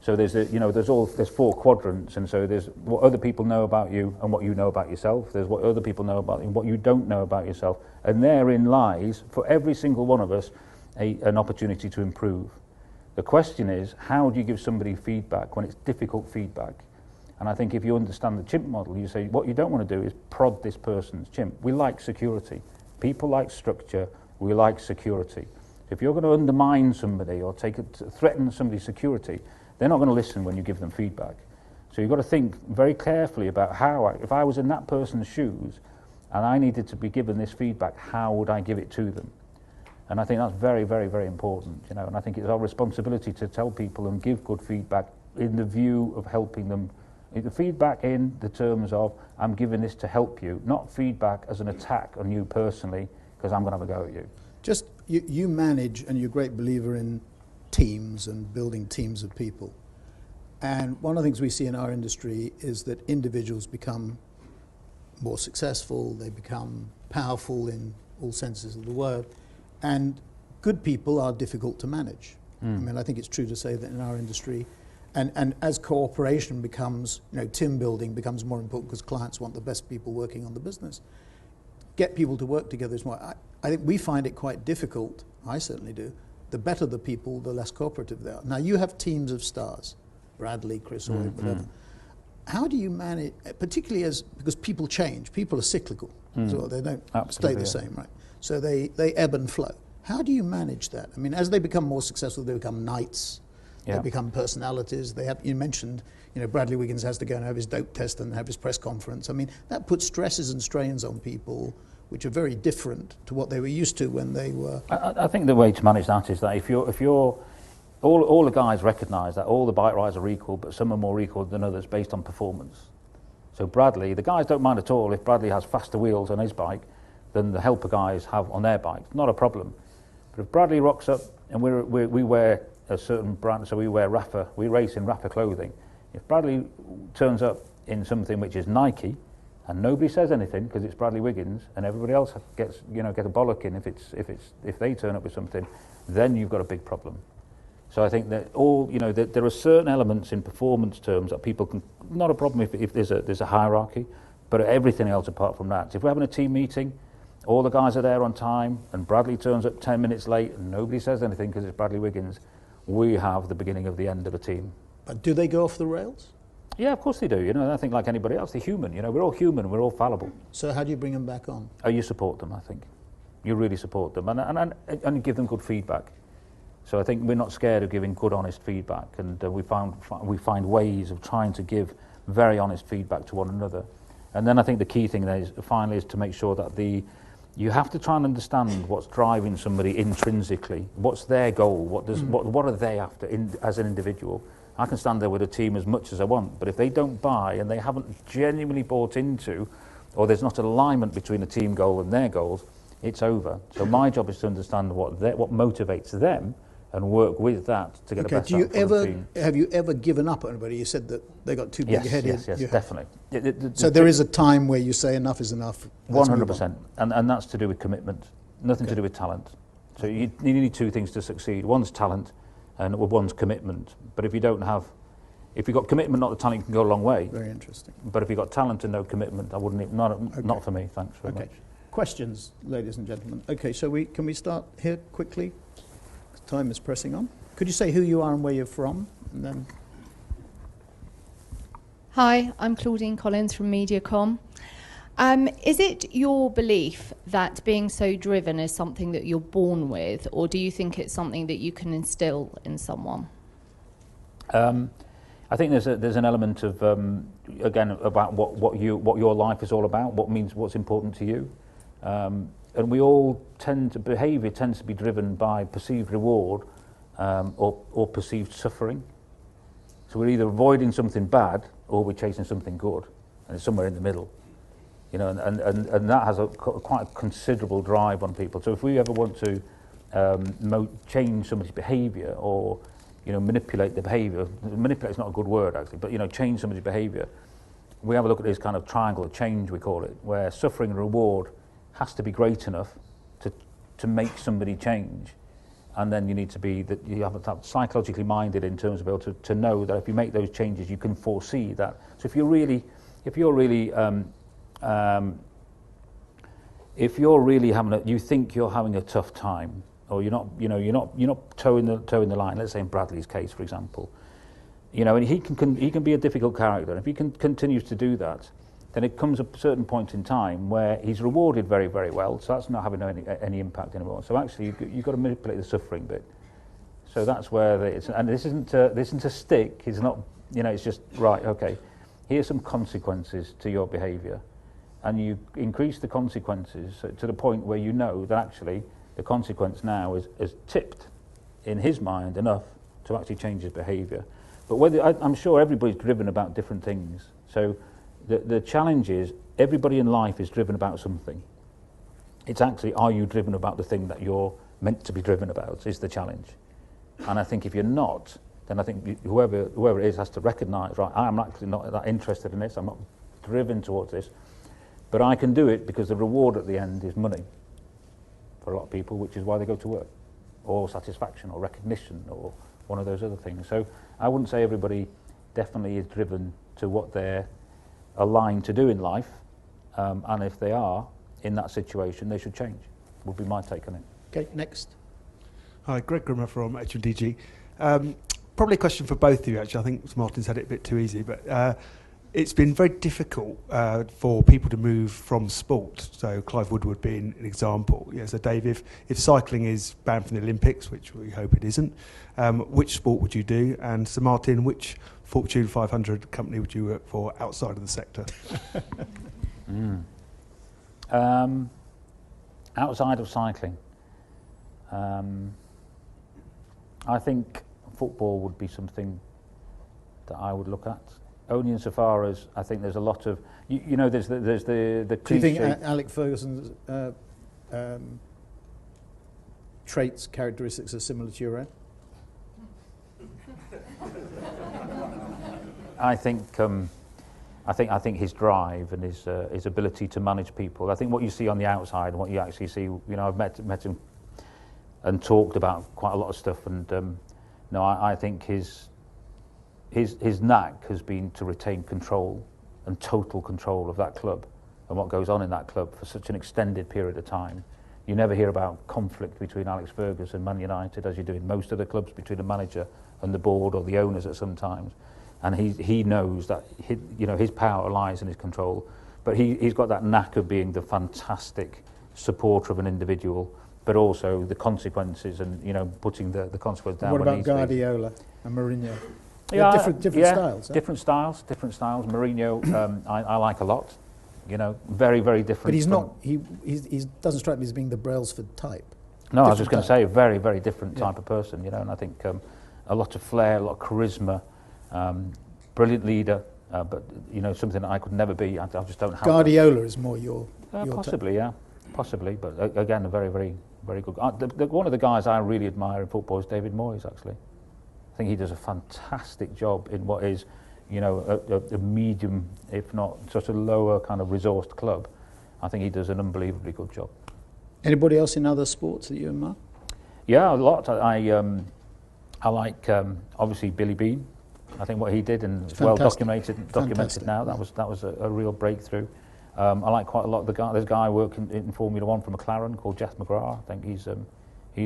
So there's four quadrants, and so there's what other people know about you and what you know about yourself. There's what other people know about you and what you don't know about yourself. And therein lies, for every single one of us, an opportunity to improve. The question is, how do you give somebody feedback when it's difficult feedback? And I think if you understand the chimp model, you say, what you don't want to do is prod this person's chimp. We like security. People like structure. We like security. If you're going to undermine somebody or threaten somebody's security, they're not going to listen when you give them feedback. So you've got to think very carefully about if I was in that person's shoes and I needed to be given this feedback, how would I give it to them? And I think that's very, very, very important, you know, and I think it's our responsibility to tell people and give good feedback in the view of helping them. The feedback in the terms of, I'm giving this to help you, not feedback as an attack on you personally, because I'm going to have a go at you. Just, you manage, and you're a great believer in teams and building teams of people. And one of the things we see in our industry is that individuals become more successful, they become powerful in all senses of the word, and good people are difficult to manage. I mean, I think it's true to say that in our industry, and as cooperation becomes, you know, team building becomes more important because clients want the best people working on the business, get people to work together is more. I think we find it quite difficult, I certainly do. The better the people, the less cooperative they are. Now, you have teams of stars, Bradley, Chris, or whatever. How do you manage, particularly because people change, people are cyclical, so they don't stay the same, right? So they ebb and flow. How do you manage that? I mean, as they become more successful, they become knights, they become personalities. You mentioned, you know, Bradley Wiggins has to go and have his dope test and have his press conference. I mean, that puts stresses and strains on people which are very different to what they were used to when they were... I think the way to manage that is that if you're all the guys recognise that all the bike rides are equal, but some are more equal than others based on performance. So Bradley, the guys don't mind at all if Bradley has faster wheels on his bike than the helper guys have on their bikes. Not a problem. But if Bradley rocks up and we wear a certain brand, so we wear Rafa, we race in Rafa clothing. If Bradley turns up in something which is Nike, and nobody says anything because it's Bradley Wiggins, and everybody else gets a bollocking if they turn up with something, then you've got a big problem. So I think that that there are certain elements in performance terms that people can, not a problem if there's a hierarchy, but everything else apart from that. If we're having a team meeting, all the guys are there on time, and Bradley turns up 10 minutes late, and nobody says anything because it's Bradley Wiggins, we have the beginning of the end of a team. But do they go off the rails? Yeah, of course they do. You know, I think like anybody else, they're human. You know, we're all human, we're all fallible. So how do you bring them back on? Oh, you support them, I think. You really support them, and give them good feedback. So I think we're not scared of giving good, honest feedback, and we find ways of trying to give very honest feedback to one another. And then I think the key thing there is finally is to make sure that you have to try and understand what's driving somebody intrinsically. What's their goal? What are they after as an individual? I can stand there with a team as much as I want, but if they don't buy and they haven't genuinely bought into, or there's not an alignment between the team goal and their goals, it's over. So my job is to understand what motivates them and work with that to get the best out from the team. Have you ever given up on anybody? You said that they got too big-headed. Yes, definitely. So there is a time where you say enough is enough. 100%, and that's to do with commitment, nothing to do with talent. So you need two things to succeed. One's talent, and one's commitment. But if you've got commitment, not the talent, you can go a long way. Very interesting. But if you've got talent and no commitment, I wouldn't. Not for me. Thanks very much. Questions, ladies and gentlemen. Okay, so can we start here quickly? Time is pressing on. Could you say who you are and where you're from, and then? Hi, I'm Claudine Collins from Mediacom. Is it your belief that being so driven is something that you're born with, or do you think it's something that you can instill in someone? I think there's an element of again about what your life is all about, what's important to you, and we all behaviour tends to be driven by perceived reward or perceived suffering. So we're either avoiding something bad or we're chasing something good, and it's somewhere in the middle. You know, and that has quite a considerable drive on people. So if we ever want to change somebody's behaviour or manipulate the behaviour, manipulate is not a good word actually, but change somebody's behaviour, we have a look at this kind of triangle of change, we call it, where suffering and reward has to be great enough to make somebody change. And then you need to be you have to psychologically minded in terms of being able to know that if you make those changes, you can foresee that. So if you're really you think you're having a tough time, or you're not towing the line. Let's say in Bradley's case, for example, and he can be a difficult character. And if he continues to do that, then it comes a certain point in time where he's rewarded very, very well. So that's not having any impact anymore. So actually, you've got to manipulate the suffering bit. So that's where this isn't a stick. It's not. It's just right. Okay, here's some consequences to your behaviour. And you increase the consequences to the point where you know that actually the consequence now is tipped in his mind enough to actually change his behaviour. But I'm sure everybody's driven about different things. So the challenge is everybody in life is driven about something. It's actually, are you driven about the thing that you're meant to be driven about is the challenge. And I think if you're not, then I think whoever it is has to recognise, right, I'm actually not that interested in this, I'm not driven towards this. But I can do it because the reward at the end is money for a lot of people, which is why they go to work, or satisfaction, or recognition, or one of those other things. So I wouldn't say everybody definitely is driven to what they're aligned to do in life, and if they are in that situation, they should change, would be my take on it. Okay, next. Hi, Greg Grimmer from HMDG. Probably a question for both of you, actually. I think Martin's had it a bit too easy, but it's been very difficult for people to move from sport. So Clive Woodward being an example. Yeah, so Dave, if cycling is banned from the Olympics, which we hope it isn't, which sport would you do? And Sir Martin, which Fortune 500 company would you work for outside of the sector? Outside of cycling, I think football would be something that I would look at. Only insofar as I think there's a lot of there's the Do you think Alec Ferguson's traits, characteristics are similar to your own? I think his drive and his ability to manage people. I think what you see on the outside and what you actually see. I've met him and talked about quite a lot of stuff, and I think his knack has been to retain control and total control of that club and what goes on in that club for such an extended period of time. You never hear about conflict between Alex Ferguson and Man United as you do in most other clubs between the manager and the board or the owners at some times. And he knows that his power lies in his control, but he's got that knack of being the fantastic supporter of an individual, but also the consequences and putting the consequence down. What about Guardiola and Mourinho? Yeah, different styles. Huh? Different styles. Mourinho, I like a lot. Very, very different. But he's not. He doesn't strike me as being the Brailsford type. No, I was just going to say a very, very different type of person. And I think a lot of flair, a lot of charisma, brilliant leader. But something that I could never be. I just don't have. Guardiola is more your possibly, type. Possibly. But again, a very, very very good. One of the guys I really admire in football is David Moyes, actually. I think he does a fantastic job in what is, you know, a medium, if not such a lower kind of resourced club. I think he does an unbelievably good job. Anybody else in other sports that you admire? Yeah, a lot. I like obviously Billy Bean. I think what he did, and it's well documented now. That was a real breakthrough. I like quite a lot of the guy. There's a guy working in Formula One for McLaren called Jeff McGrath. I think he's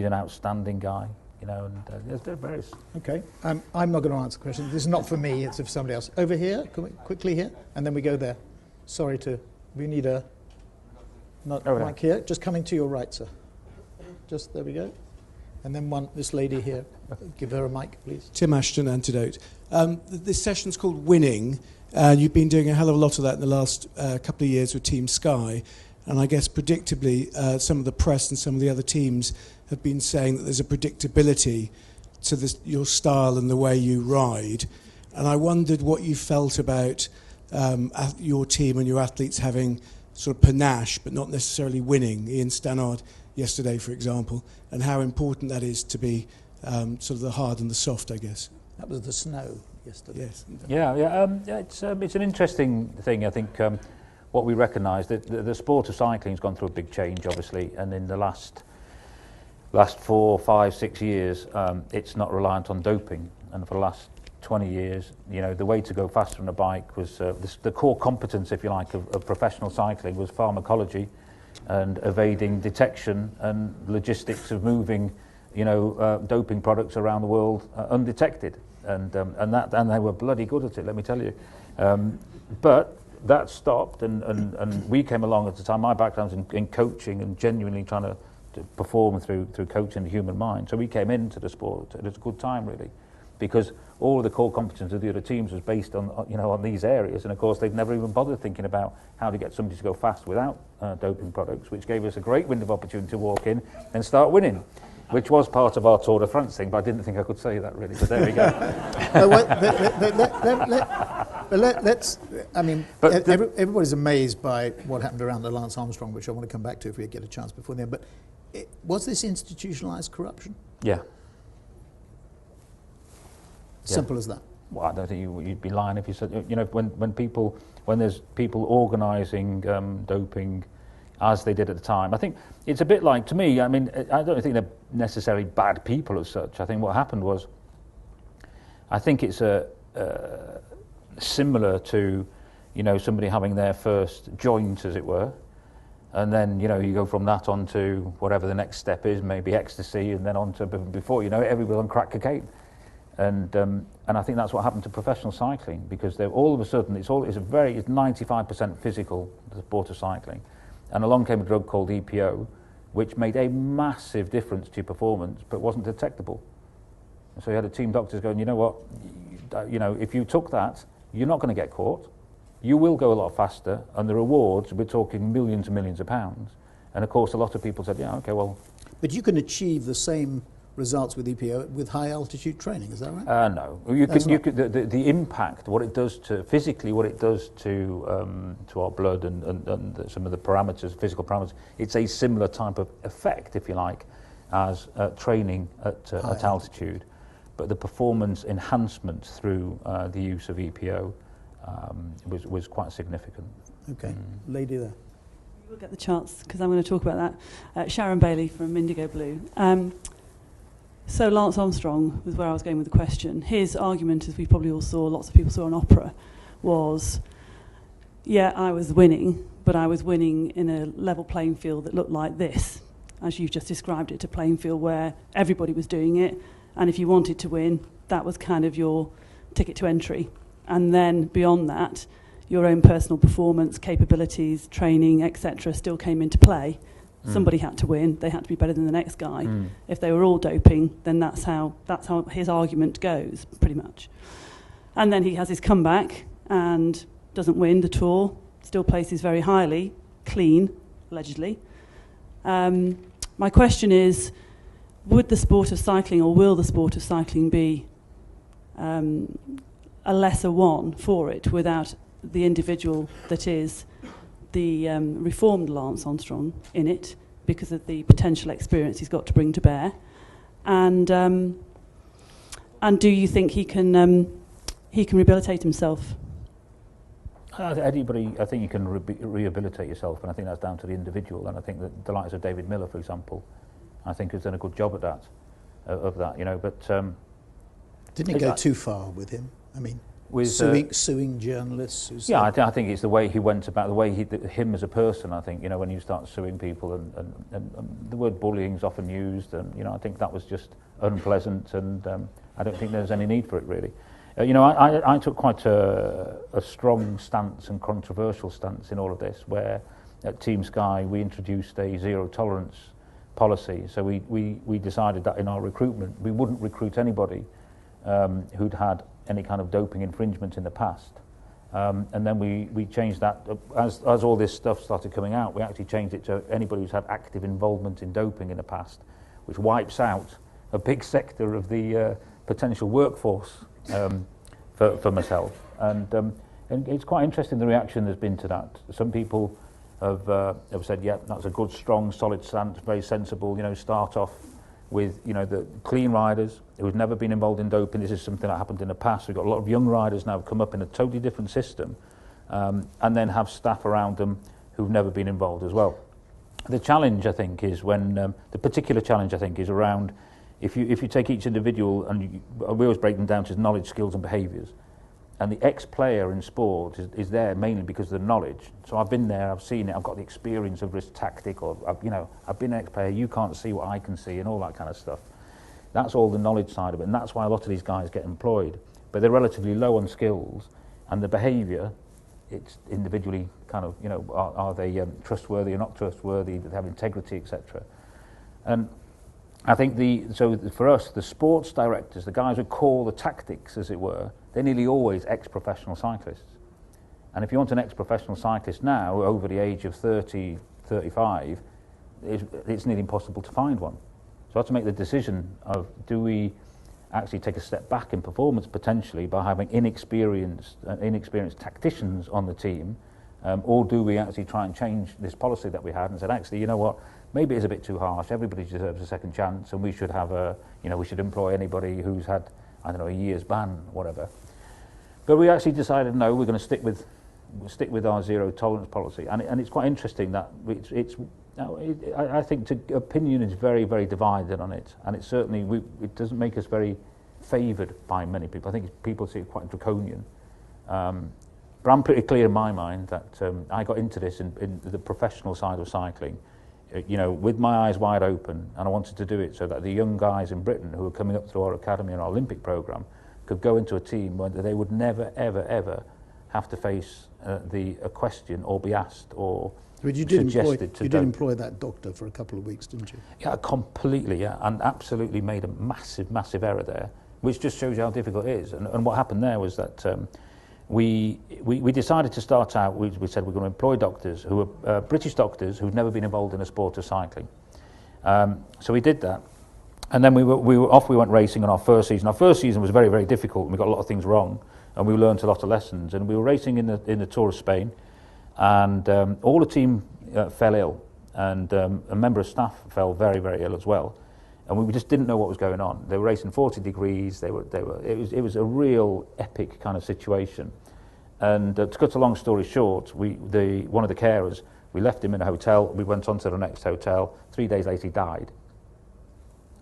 an outstanding guy. You know, and there's various. Okay, I'm not going to answer the question. This is not for me. It's for somebody else. Over here, can we quickly here, and then we go there. Sorry we need a mic here. Just coming to your right, sir. Just there we go. And then this lady here. Give her a mic, please. Tim Ashton, Antidote. This session's called Winning, and you've been doing a hell of a lot of that in the last couple of years with Team Sky. And I guess predictably, some of the press and some of the other teams have been saying that there's a predictability to your style and the way you ride. And I wondered what you felt about your team and your athletes having sort of panache, but not necessarily winning. Ian Stannard yesterday, for example, and how important that is to be sort of the hard and the soft, I guess. That was the snow yesterday. Yes. It's an interesting thing. I think what we recognise that the sport of cycling has gone through a big change, obviously, and in the last 4, 5, 6 years, it's not reliant on doping, and for the last 20 years, you know, the way to go faster on a bike was the core competence, if you like, of professional cycling was pharmacology and evading detection and logistics of moving, you know, doping products around the world undetected, and they were bloody good at it, let me tell you. But that stopped, and we came along at the time. My background's in coaching and genuinely trying to perform through coaching the human mind. So we came into the sport at a good time, really, because all of the core competence of the other teams was based on these areas, and of course they'd never even bothered thinking about how to get somebody to go fast without doping products, which gave us a great window of opportunity to walk in and start winning, which was part of our Tour de France thing, but I didn't think I could say that really, but there we go. Everybody's amazed by what happened around the Lance Armstrong, which I want to come back to if we get a chance before then, but was this institutionalised corruption? Yeah. Simple as that. Well, I don't think you'd be lying if you said, you know, when there's people organising doping as they did at the time. I think it's a bit like, to me, I mean, I don't think they're necessarily bad people as such. I think what happened was, I think it's similar to, you know, somebody having their first joint, as it were, and then, you know, you go from that on to whatever the next step is, maybe ecstasy, and then on to, before you know it, everybody on crack cocaine. And I think that's what happened to professional cycling, because all of a sudden it's 95% physical, the sport of cycling, and along came a drug called EPO, which made a massive difference to your performance, but wasn't detectable. And so you had a team doctors going, you know what, you know, if you took that, you're not going to get caught. You will go a lot faster, and the rewards, we're talking millions and millions of pounds. And of course, a lot of people said, yeah, okay, well. But you can achieve the same results with EPO with high altitude training, is that right? No, the impact, what it does to physically, what it does to our blood and some of the parameters, physical parameters, it's a similar type of effect, if you like, as training at altitude. But the performance enhancement through the use of EPO was quite significant. Okay, lady there. We'll get the chance, because I'm going to talk about that. Sharon Bailey from Indigo Blue. So Lance Armstrong was where I was going with the question. His argument, as we probably all saw, lots of people saw on Opera, was, yeah, I was winning, but I was winning in a level playing field that looked like this, as you've just described it, a playing field where everybody was doing it, and if you wanted to win, that was kind of your ticket to entry. And then beyond that, your own personal performance, capabilities, training, etc., still came into play. Somebody had to win. They had to be better than the next guy. If they were all doping, then that's how his argument goes, pretty much. And then he has his comeback and doesn't win the Tour, still places very highly, clean, allegedly. My question is, would the sport of cycling, or will the sport of cycling be a lesser one for it without the individual that is the reformed Lance Armstrong in it, because of the potential experience he's got to bring to bear? And do you think he can rehabilitate himself? Anybody, I think you can rehabilitate yourself, and I think that's down to the individual. And I think that the likes of David Miller, for example, I think has done a good job at that, of that, you know. But didn't it go too far with him? I mean, with suing journalists. Yeah, I think it's the way he went about, the way him as a person. I think, you know, when you start suing people, and the word bullying is often used, and you know, I think that was just unpleasant, and I don't think there's any need for it really. You know, I took quite a strong stance and controversial stance in all of this, where at Team Sky we introduced a zero tolerance policy. So we decided that in our recruitment we wouldn't recruit anybody who'd had any kind of doping infringement in the past. And then we changed that, as all this stuff started coming out, we actually changed it to anybody who's had active involvement in doping in the past, which wipes out a big sector of the potential workforce for myself. And it's quite interesting the reaction there's been to that. Some people have said, yeah, that's a good, strong, solid stance, very sensible, you know, start off with, you know, the clean riders who've never been involved in doping. This is something that happened in the past. We've got a lot of young riders now who've come up in a totally different system, and then have staff around them who've never been involved as well. The challenge, I think, is when the particular challenge, I think, is around if you take each individual, and we always break them down to knowledge, skills, and behaviours. And the ex-player in sport is there mainly because of the knowledge. So I've been there, I've seen it, I've got the experience of this tactic, or I've been an ex-player, you can't see what I can see, and all that kind of stuff. That's all the knowledge side of it, and that's why a lot of these guys get employed. But they're relatively low on skills, and the behaviour, it's individually kind of, you know, are they trustworthy or not trustworthy, do they have integrity, etc. And I think for us, the sports directors, the guys who call the tactics, as it were, they're nearly always ex-professional cyclists. And if you want an ex-professional cyclist now, over the age of 30, 35, it's nearly impossible to find one. So I have to make the decision of, do we actually take a step back in performance potentially by having inexperienced tacticians on the team, or do we actually try and change this policy that we had and said, actually, you know what, maybe it's a bit too harsh, everybody deserves a second chance, and we should have we should employ anybody who's had, I don't know, a year's ban, whatever. But we actually decided, no, we're going to stick with our zero tolerance policy, and it's quite interesting that I think opinion is very, very divided on it, and it certainly it doesn't make us very favoured by many people. I think people see it quite draconian. But I'm pretty clear in my mind that I got into this in the professional side of cycling, you know, with my eyes wide open, and I wanted to do it so that the young guys in Britain who are coming up through our academy and our Olympic programme could go into a team where they would never, ever, ever have to face a question or be asked or suggested to. You did employ that doctor for a couple of weeks, didn't you? Yeah, completely, yeah, and absolutely made a massive, massive error there, which just shows you how difficult it is. And what happened there was that we decided to start out, we said we're going to employ doctors who were British doctors who'd never been involved in a sport of cycling. So we did that. And then we were off, we went racing on our first season. Our first season was very, very difficult, and we got a lot of things wrong, and we learned a lot of lessons. And we were racing in the Tour of Spain, and all the team fell ill, and a member of staff fell very, very ill as well. And we just didn't know what was going on. They were racing 40 degrees. It was a real epic kind of situation. And to cut a long story short, one of the carers, we left him in a hotel. We went on to the next hotel. 3 days later, he died.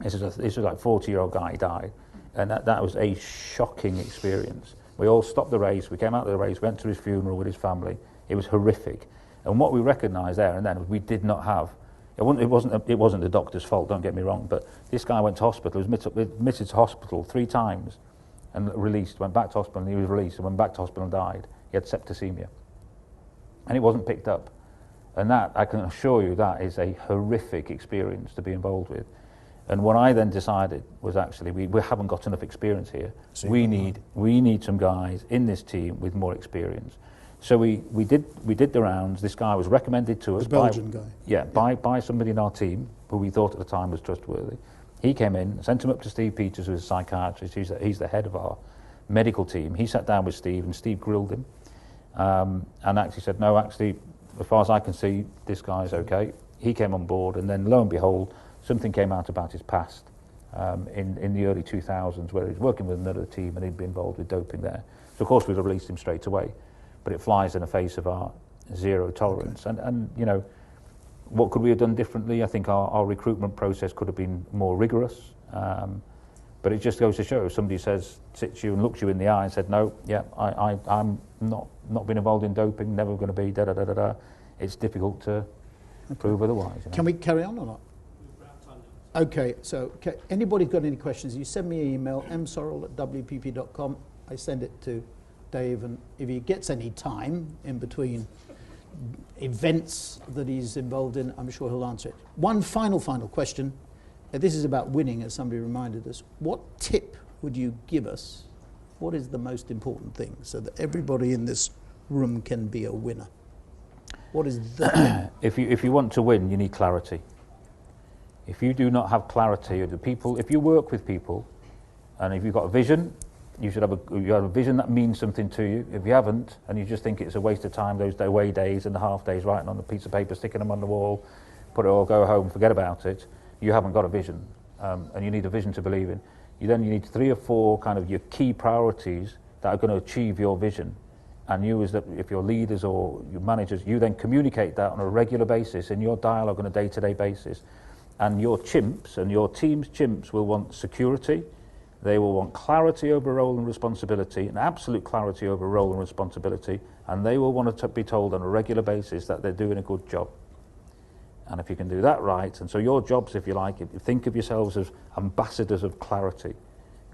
This was like a 40-year-old guy, he died. And that was a shocking experience. We all stopped the race. We came out of the race, went to his funeral with his family. It was horrific. And what we recognised there and then was we did not have. It wasn't the doctor's fault, don't get me wrong, but this guy went to hospital, he was admitted to hospital 3 times and released, went back to hospital and he was released and went back to hospital and died. He had septicemia. And it wasn't picked up. And that, I can assure you, that is a horrific experience to be involved with. And what I then decided was actually, we haven't got enough experience here. So we need some guys in this team with more experience. So we did the rounds. This guy was recommended to us. The Belgian guy. Yeah, by somebody in our team who we thought at the time was trustworthy. He came in, sent him up to Steve Peters, who's a psychiatrist. He's the head of our medical team. He sat down with Steve, and Steve grilled him, and actually said, no, actually, as far as I can see, this guy's okay. he came on board, and then lo and behold, something came out about his past in the early 2000s, where he was working with another team and he'd been involved with doping there. So of course we'd have released him straight away, but it flies in the face of our zero tolerance. Okay. And you know, what could we have done differently? I think our recruitment process could have been more rigorous. But it just goes to show, if somebody sits you and looks you in the eye and said, no, yeah, I'm not been involved in doping, never going to be, da-da-da-da-da, it's difficult to prove otherwise. You know? Can we carry on or not? Okay, so anybody got any questions, you send me an email, msorrell@wpp.com. I send it to Dave, and if he gets any time in between events that he's involved in, I'm sure he'll answer it. One final question. This is about winning, as somebody reminded us. What tip would you give us? What is the most important thing so that everybody in this room can be a winner? What is the if you want to win, you need clarity. If you do not have clarity, if you work with people, and if you've got a vision, you have a vision that means something to you. If you haven't, and you just think it's a waste of time, those away days and the half days, writing on a piece of paper, sticking them on the wall, put it all, go home, forget about it, you haven't got a vision, and you need a vision to believe in. You need 3 or 4 kind of your key priorities that are going to achieve your vision. And you, if you're leaders or your managers, you then communicate that on a regular basis in your dialogue on a day-to-day basis. And your chimps and your team's chimps will want security. They will want clarity over role and responsibility, and absolute clarity over role and responsibility. And they will want to be told on a regular basis that they're doing a good job. And if you can do that right, and so your jobs, if you like, if you think of yourselves as ambassadors of clarity,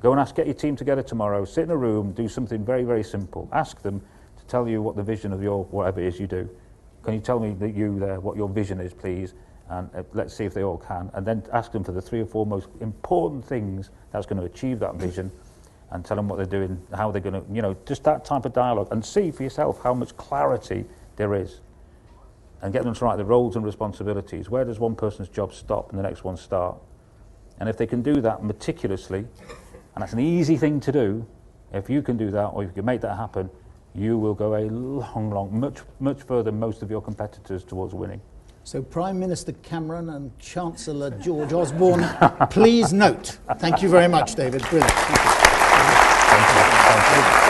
go and get your team together tomorrow, sit in a room, do something very, very simple. Ask them to tell you what the vision of your, whatever it is you do. Can you tell me that what your vision is, please? And let's see if they all can. And then ask them for the 3 or 4 most important things that's going to achieve that vision, and tell them what they're doing, how they're going to, just that type of dialogue, and see for yourself how much clarity there is. And get them to write the roles and responsibilities. Where does one person's job stop and the next one start? And if they can do that meticulously, and that's an easy thing to do, if you can do that, or if you can make that happen, you will go a much further than most of your competitors towards winning. So Prime Minister Cameron and Chancellor George Osborne, please note. Thank you very much, David. Brilliant. Thank you. Thank you.